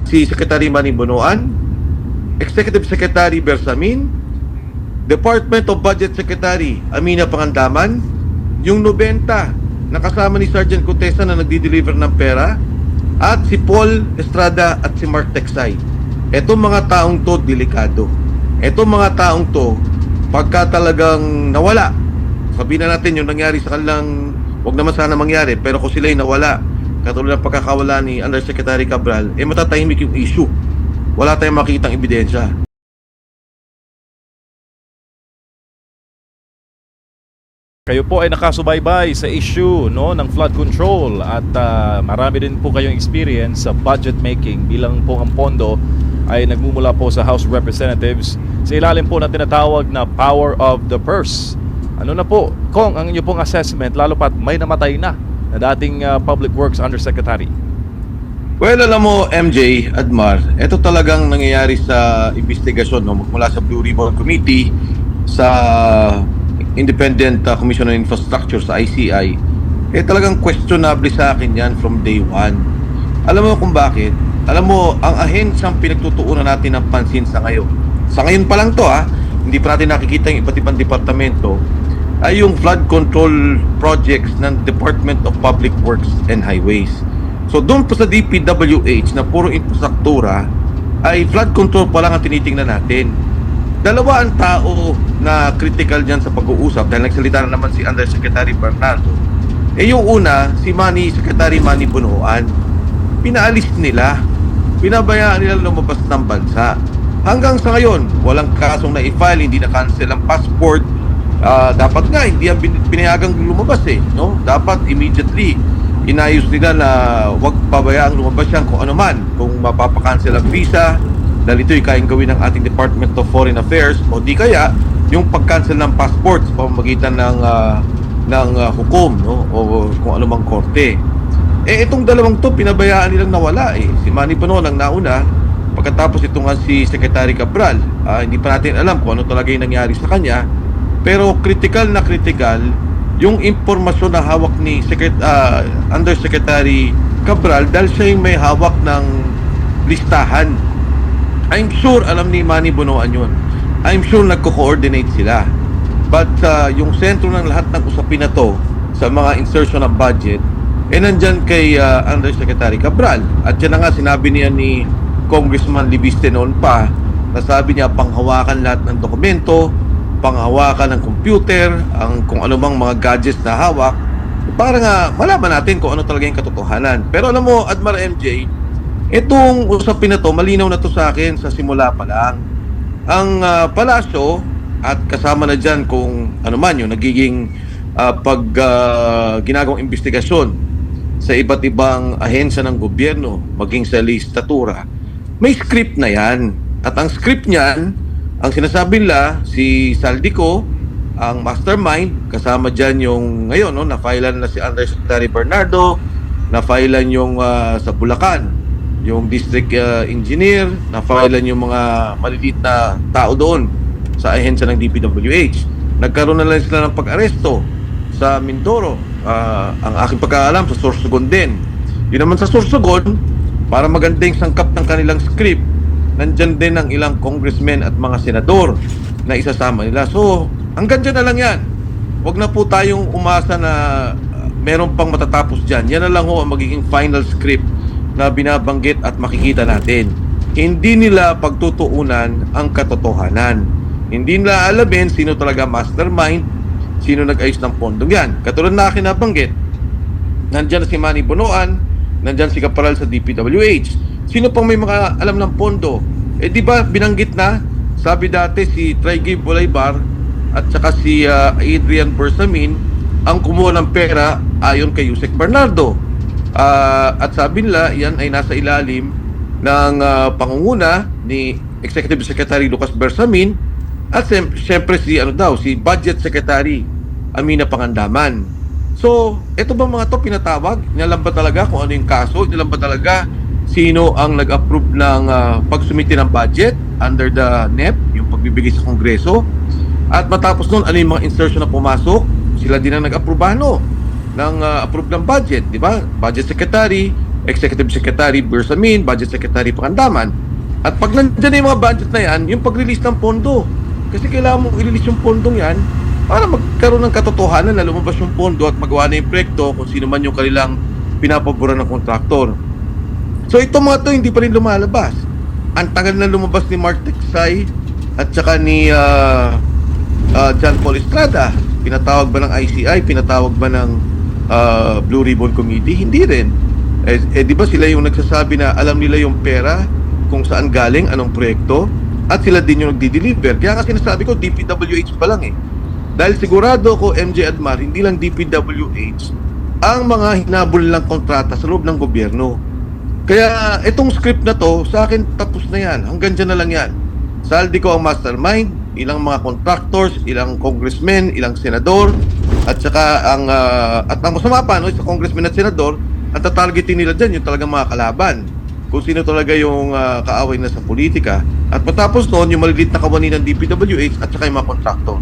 si Secretary Manny Bonoan, Executive Secretary Bersamin, Department of Budget Secretary Amina Pangandaman, yung 90 na kasama ni Sergeant Contesa na nagdi-deliver ng pera, at si Paul Estrada at si Mark Texay. Etong mga taong to, delikado. Etong mga taong to, pagka talagang nawala, sabihin na natin yung nangyari sa kanilang, wag naman sana mangyari, pero kung sila'y nawala, katulad ng pagkakawala ni Undersecretary Cabral, matatahimik yung issue. Wala tayong makitang ebidensya. Kayo po ay nakasubaybay sa issue ng flood control at marami din po kayong experience sa budget making bilang po ang pondo ay nagmumula po sa House of Representatives sa ilalim po na tinatawag na power of the purse. Ano na po, Kong, ang inyo pong assessment lalo pat may namatay na dating Public Works Undersecretary? Well, alam mo, MJ, Admar, ito talagang nangyayari sa investigasyon mula sa Blue Ribbon Committee sa Independent Commission on Infrastructure sa ICI, talagang questionable sa akin yan from day one. Alam mo kung bakit? Alam mo, ang ahensang pinagtutuunan natin ng pansin sa ngayon. Sa ngayon pa lang to hindi pa natin nakikita yung iba't ibang departamento, ay yung flood control projects ng Department of Public Works and Highways. So doon pa sa DPWH na puro infrastruktura, ay flood control pa lang ang tinitingnan natin. Dalawa ang tao na critical dyan sa pag-uusap dahil nagsalita na naman si Undersecretary Bernardo. Yung una, si Secretary Manny Bonoan. Pinaalis nila. Pinabayaan nila lumabas ng bansa. Hanggang sa ngayon, walang kasong na-i-file, hindi na-cancel ang passport. Dapat nga, hindi yan pinayagang lumabas no? Dapat immediately inayos nila na wag pabayaang lumabas yan kung ano man. Kung mapapakancel ang visa, dahil ito'y kayang gawin ng ating Department of Foreign Affairs, o di kaya yung pag-cancel ng passports sa pamamagitan ng hukom, no? O kung ano mang korte. Itong dalawang to pinabayaan nilang nawala. Si Manny Bonoan ang nauna, pagkatapos ito nga si Secretary Cabral. Hindi pa natin alam kung ano talaga yung nangyari sa kanya, pero critical na critical yung impormasyon na hawak ni Undersecretary Cabral dahil siya yung may hawak ng listahan. I'm sure alam ni Manny Bonoan yun. I'm sure nagko-coordinate sila. But yung sentro ng lahat ng usapin na to sa mga insertion ng budget, nandyan kay Undersecretary Cabral. At yan na nga sinabi niya ni Congressman Libiste noon pa, na sabi niya panghawakan lahat ng dokumento, panghawakan ng computer, kung ano bang mga gadgets na hawak, para nga malaman natin kung ano talaga yung katotohanan. Pero alam mo, Admar, MJ, itong usapin na to, malinaw na to sa akin sa simula pa lang. Ang palasyo at kasama na dyan kung ano man yung nagiging ginagawang investigasyon sa iba't ibang ahensya ng gobyerno, maging sa listatura, may script na yan. At ang script niyan, ang sinasabi nila, si Saldico, ang mastermind, kasama dyan yung ngayon, na-filean na si Undersecretary Bernardo, na-filean yung sa Bulacan, yung district engineer, na-filean yung mga maliliit na tao doon sa ahensya ng DPWH. Nagkaroon na lang sila ng pag-aresto sa Mindoro. Ang aking pagkaalam sa Sorsogon din. Yun naman sa Sorsogon, para magandang sangkap ng kanilang script, nandyan din ang ilang congressmen at mga senador na isasama nila. So, hanggang dyan na lang yan. Huwag na po tayong umasa na meron pang matatapos dyan. Yan na lang ang magiging final script na binabanggit at makikita natin. Hindi nila pagtutuunan ang katotohanan. Hindi nila alamin sino talaga mastermind, sino nag-ayos ng pondong yan. Katulad na akin nabanggit, nandyan si Manny Bonoan, nandyan si Caparal sa DPWH. Sino pang may mga alam ng pondo? Di ba binanggit na, sabi dati si Traiguy Bolaybar at saka si Adrian Bersamin ang kumuha ng pera ayon kay Yusek Bernardo. At sabi nila, yan ay nasa ilalim ng pangunguna ni Executive Secretary Lucas Bersamin at siyempre si Budget Secretary Amina Pangandaman. So, ito ba mga to pinatawag? Inalam ba talaga kung ano yung kaso? Inalam ba talaga sino ang nag-approve ng pagsumiti ng budget under the NEP, yung pagbibigay sa Kongreso? At matapos nun, ano yung mga insertion na pumasok? Sila din ang nag-approve ng approve ng budget, di ba? Budget Secretary, Executive Secretary Bersamin, Budget Secretary Pakandaman. At pag nandiyan na yung mga budget na yan, yung pag-release ng pondo. Kasi kailangan mong i-release yung pondong yan para magkaroon ng katotohanan na lumabas yung pondo at magawa na yung proyekto kung sino man yung kanilang pinapaboran ng kontraktor. So itong mga to hindi pa rin lumalabas. Ang tagal na lumabas ni Mark Tiksay at saka ni John Paul Estrada. Pinatawag ba ng ICI? Pinatawag ba ng Blue Ribbon Committee? Hindi rin. Di ba sila yung nagsasabi na alam nila yung pera kung saan galing, anong proyekto, at sila din yung nagdi-deliver. Kaya kasi sinasabi ko, DPWH pa lang eh. Dahil sigurado ko, MJ Admar, hindi lang DPWH ang mga hinabol lang kontrata sa loob ng gobyerno. Kaya itong script na to, sa akin tapos na yan. Hanggang dyan na lang yan. Saldi ko ang mastermind, ilang mga contractors, ilang congressmen, ilang senador, at saka ang masama pa, no, sa congressmen at senador, ang tatargetin nila dyan, yung talagang mga kalaban. Kung sino talaga yung kaaway na sa politika. At matapos noon, yung malilit na kawani ng DPWH at saka yung mga contractor.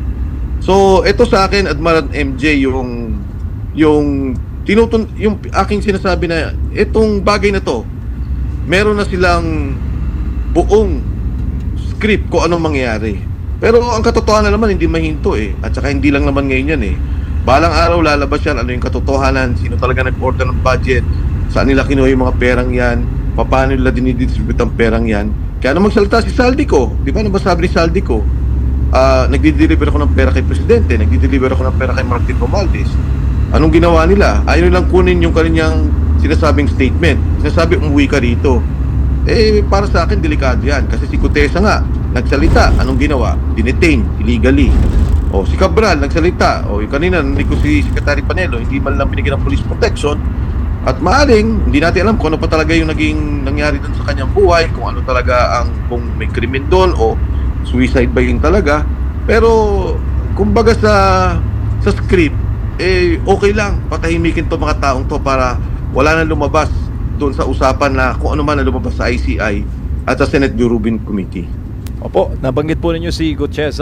So, ito sa akin, Admiral MJ, yung aking sinasabi na itong bagay na to, meron na silang buong script kung anong mangyayari. Pero ang katotohanan naman hindi mahinto eh. At saka hindi lang naman ngayon yan eh. Balang araw lalabas yan, ano yung katotohanan, sino talaga nag-order ng budget, saan nila kinuha yung mga perang yan, paano nila dinidistribute ang perang yan. Kaya nang magsalita si Saldico, di ba nabasabi ni Saldico, nagdi-deliver ako ng pera kay Presidente, nagdi-deliver ako ng pera kay Martin Romualdez. Anong ginawa nila? Ayaw nilang kunin yung kanilang sinasabing statement. Sinasabi, umuwi ka rito. Para sa akin, delikado yan. Kasi si Gutesa nga, nagsalita. Anong ginawa? Dinetain, illegally. O si Cabral, nagsalita. O yung kanina, narinig ko si Secretary Panelo, hindi man lang binigyan ng police protection. At maaring, hindi natin alam kung ano pa talaga yung naging nangyari doon sa kanyang buhay, kung ano talaga kung may krimen doon o suicide ba yun talaga. Pero, kumbaga sa script, okay lang, patahimikin to mga taong to para wala nang lumabas doon sa usapan na kung ano man na lumabas sa ICI at sa Senate Blue Ribbon Committee. Opo, nabanggit po ninyo si Gutierrez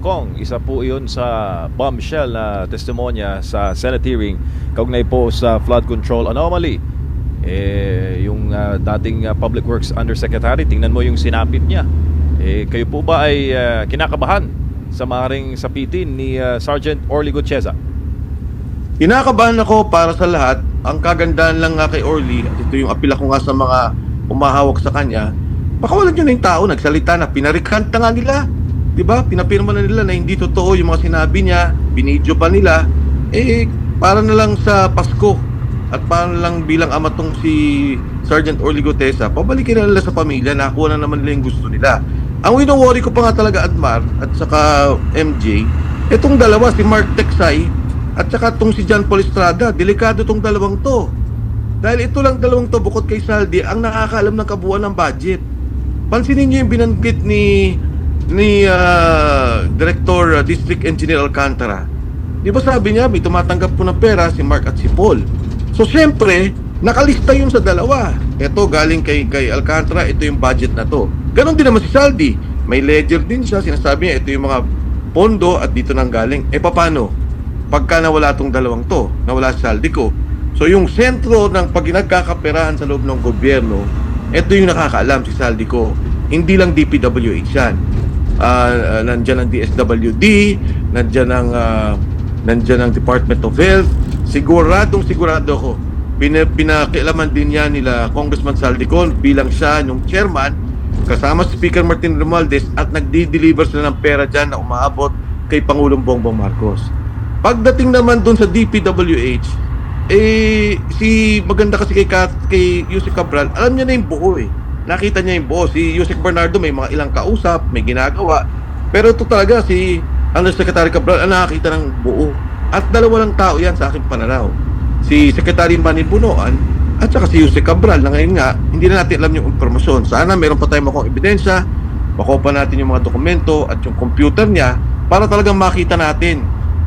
Kong. Isa po iyon sa bombshell na testimonya sa Senate hearing kaugnay po sa flood control anomaly. Yung dating Public Works Undersecretary, tingnan mo yung sinapit niya. Kayo po ba ay kinakabahan sa maaaring sapitin ni Sergeant Orly Gutierrez? Kinakabahan ako para sa lahat. Ang kagandahan lang nga kay Orly, at ito yung apila ko nga sa mga umahawak sa kanya, pakawalan nyo na yung tao, nagsalita na, pinarikant na nga nila. Diba? Pinapirma na nila na hindi totoo yung mga sinabi niya, binidyo pa nila. Para na lang sa Pasko at para na lang bilang ama tong si Sergeant Orly Gutesa, pabalikin na nila sa pamilya, nakuha na naman nila yung gusto nila. Ang wino-worry ko pa nga talaga, Admar, at saka MJ, itong dalawa, si Mark Tiksay, at saka itong si John Paul Estrada, delikado itong dalawang to. Dahil ito lang dalawang to, bukod kay Saldi, ang nakakaalam ng kabuuan ng budget. Pansinin niyo yung binanggit ni Director District Engineer Alcantara. Di ba sabi niya, may tumatanggap po ng pera si Mark at si Paul. So siyempre, nakalista yun sa dalawa. Ito galing kay Alcantara, ito yung budget na to. Ganon din naman si Saldi. May ledger din siya, sinasabi niya, ito yung mga pondo at dito nang galing. Paano? Pagka nawala tong dalawang to, nawala si Saldico. So yung sentro ng pag nagkakaperahan sa loob ng gobyerno, ito yung nakakaalam si Saldico. Hindi lang DPWH yan. Nandyan ang DSWD, nandyan ang Department of Health. Sigurado ko, pinakialaman din yan nila Congressman Saldico bilang siya yung chairman, kasama si Speaker Martin Romualdez, at nagdi-deliver sila ng pera dyan na umaabot kay Pangulong Bongbong Marcos. Pagdating naman doon sa DPWH, maganda kasi kay Yusek Cabral, alam niya na yung buo eh. Nakita niya yung buo. Si Yusek Bernardo may mga ilang kausap, may ginagawa. Pero ito talaga si Undersecretary Cabral ang nakakita ng buo. At dalawa lang tao yan sa aking pananaw. Si Secretary Manny Bunoan at saka si Yusek Cabral na ngayon nga, hindi na natin alam yung informasyon. Sana meron pa tayong makong ebidensya, makuha natin yung mga dokumento at yung computer niya para talagang makita natin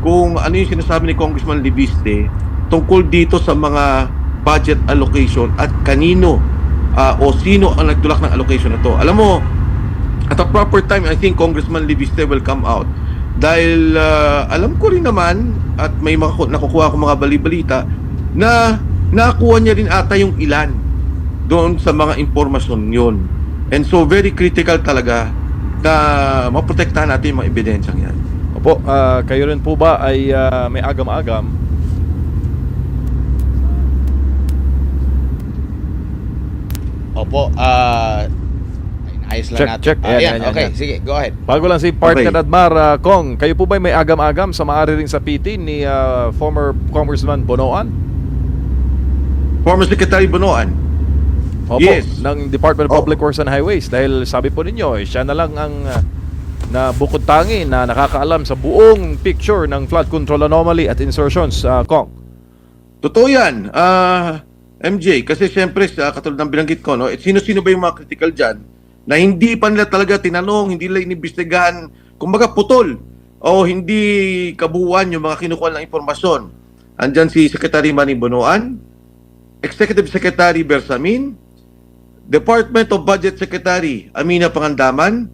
kung ano yung sinasabi ni Congressman Libiste tungkol dito sa mga budget allocation at kanino o sino ang nagtulak ng allocation na to. Alam mo, at a proper time, I think Congressman Libiste will come out. Dahil alam ko rin naman at may nakukuha ko mga bali-balita na nakuha niya rin ata yung ilan doon sa mga impormasyon yun. And so very critical talaga na maprotektahan natin yung mga ebidensyang yan. Opo, kayo rin po ba ay may agam-agam? Opo, ayos lang Check, natin. check. Ayan, Ayan, ayan, okay, ayan. sige, go ahead. Bago lang si partner Okay. Admar, Kong, kayo po ba may agam-agam sa maaari ring sapitin ni former Congressman Bonoan? Former Secretary Bonoan, Opo, Yes. ng Department of Oh. Public Works and Highways, dahil sabi po ninyo, siya na lang ang na bukod tangi na nakakaalam sa buong picture ng flood control anomaly at insertions, Kong. totoo yan, MJ, kasi siyempre, katulad ng binanggit ko, no, sino-sino ba yung mga critical dyan na hindi pa nila talaga tinanong, hindi nila inimbestigahan, kumbaga putol, o hindi kabuuan yung mga kinukuha ng impormasyon. Andyan si Secretary Manny Bonoan, Executive Secretary Bersamin, Department of Budget Secretary Amina Pangandaman,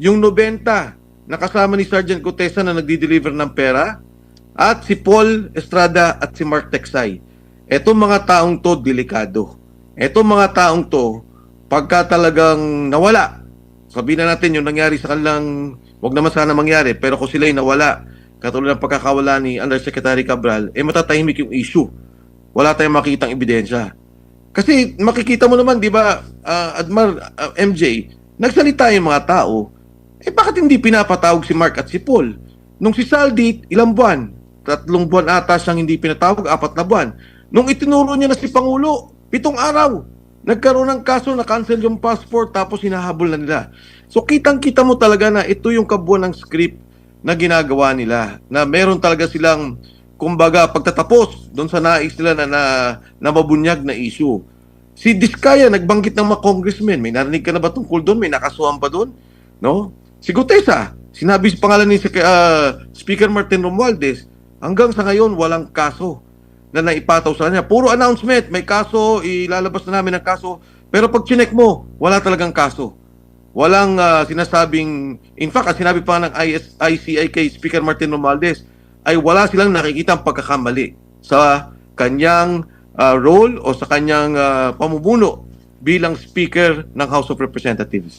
yung 90 na kasama ni Sergeant Gutesa na nagdi-deliver ng pera, at si Paul Estrada at si Mark Texay. Etong mga taong to, delikado. Etong mga taong to, pagka talagang nawala, sabihin na natin yung nangyari sa kanilang, wag naman sana mangyari, pero kung sila'y nawala, katulad ng pagkakawala ni Undersecretary Cabral, matatahimik yung issue. Wala tayong makitang ebidensya. Kasi makikita mo naman, di ba, Admar, MJ, nagsalita yung mga tao, bakit hindi pinapatawag si Mark at si Paul? Nung si Saldi, ilang buwan? 3 buwan ata siyang hindi pinatawag, 4 na buwan. Nung itinuro niya na si Pangulo, 7 araw, nagkaroon ng kaso, na-cancel yung passport, tapos hinahabol na nila. So kitang-kita mo talaga na ito yung kabuuan ng script na ginagawa nila, na meron talaga silang, kumbaga, pagtatapos doon sa nais nila na mabunyag na issue. Si Diskaya, nagbanggit ng mga congressmen, may narinig ka na ba tungkol doon? May nakasuhan pa doon? No? Si Gutesa, sinabi sa pangalan ni Speaker Martin Romualdez, hanggang sa ngayon walang kaso na naipataw sa kanya. Puro announcement, may kaso, ilalabas na namin ang kaso. Pero pag chinek mo, wala talagang kaso. Walang sinasabing, in fact, ang sinabi pa ng ICI kay Speaker Martin Romualdez, ay wala silang nakikita ang pagkakamali sa kanyang role o sa kanyang pamumuno bilang Speaker ng House of Representatives.